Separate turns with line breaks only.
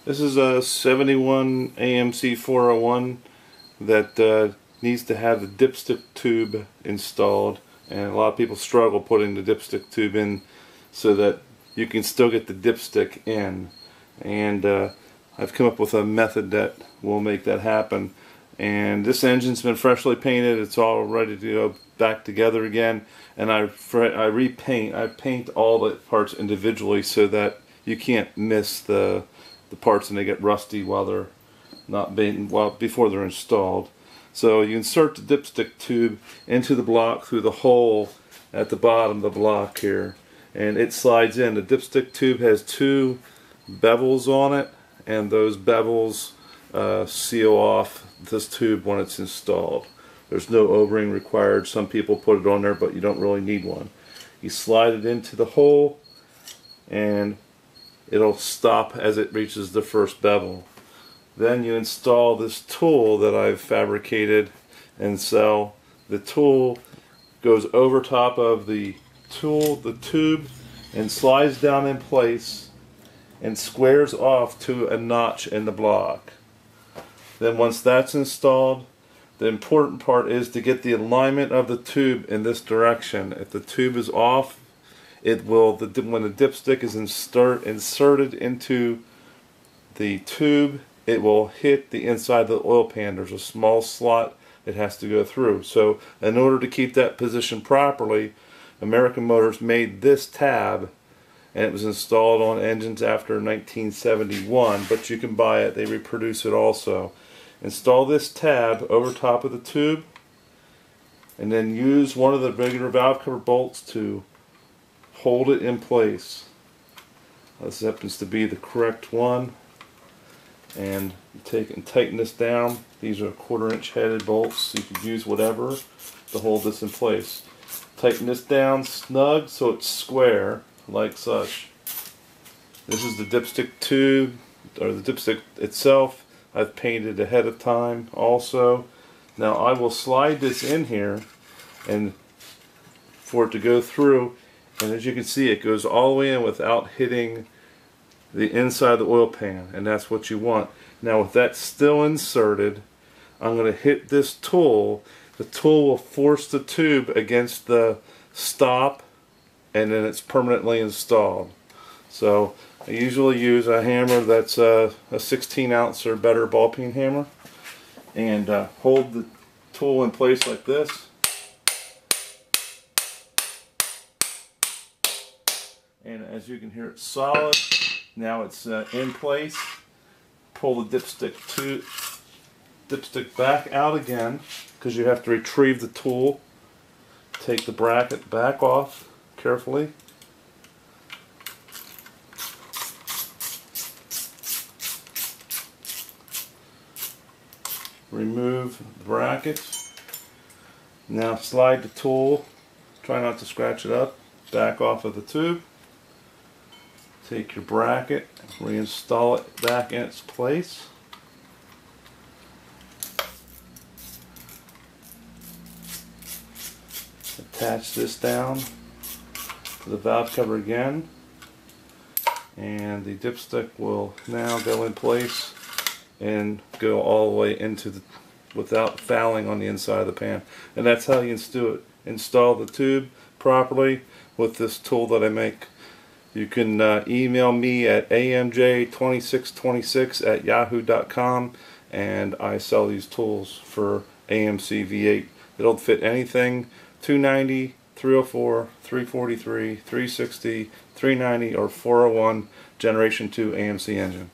This is a 71 AMC 401 that needs to have the dipstick tube installed, and a lot of people struggle putting the dipstick tube in so that you can still get the dipstick in. And I've come up with a method that will make that happen. And this engine's been freshly painted. It's all ready to go back together again. And I paint all the parts individually so that you can't miss the parts and they get rusty while they're not being, before they're installed. So you insert the dipstick tube into the block through the hole at the bottom of the block here, and it slides in. The dipstick tube has two bevels on it, and those bevels seal off this tube when it's installed. There's no O-ring required. Some people put it on there, but you don't really need one. You slide it into the hole and it'll stop as it reaches the first bevel. Then you install this tool that I've fabricated and sell. The tool goes over top of the tube, and slides down in place and squares off to a notch in the block. Then once that's installed, the important part is to get the alignment of the tube in this direction. If the tube is off, it will, when the dipstick is inserted into the tube, it will hit the inside of the oil pan. There's a small slot it has to go through. So in order to keep that position properly, American Motors made this tab, and it was installed on engines after 1971, but you can buy it. They reproduce it also. Install this tab over top of the tube, and then use one of the regular valve cover bolts to hold it in place. This happens to be the correct one, and you take and tighten this down. These are 1/4 inch headed bolts, so you can use whatever to hold this in place. Tighten this down snug so it's square like such. This is the dipstick tube, or the dipstick itself. I've painted ahead of time also. Now I will slide this in here and for it to go through, and as you can see, it goes all the way in without hitting the inside of the oil pan, and that's what you want. Now with that still inserted, I'm going to hit this tool. The tool will force the tube against the stop, and then it's permanently installed. So I usually use a hammer that's a 16 ounce or better ball peen hammer, and hold the tool in place like this. And as you can hear, it's solid. Now it's in place. Pull the dipstick back out again, because you have to retrieve the tool. Take the bracket back off carefully. Remove the bracket. Now slide the tool, try not to scratch it up, back off of the tube. Take your bracket, reinstall it back in its place. Attach this down to the valve cover again, and the dipstick will now go in place and go all the way into the, without fouling on the inside of the pan. And that's how you install the tube properly with this tool that I make. You can email me at amj2626@yahoo.com, and I sell these tools for AMC V8. It'll fit anything, 290, 304, 343, 360, 390, or 401 Generation 2 AMC engine.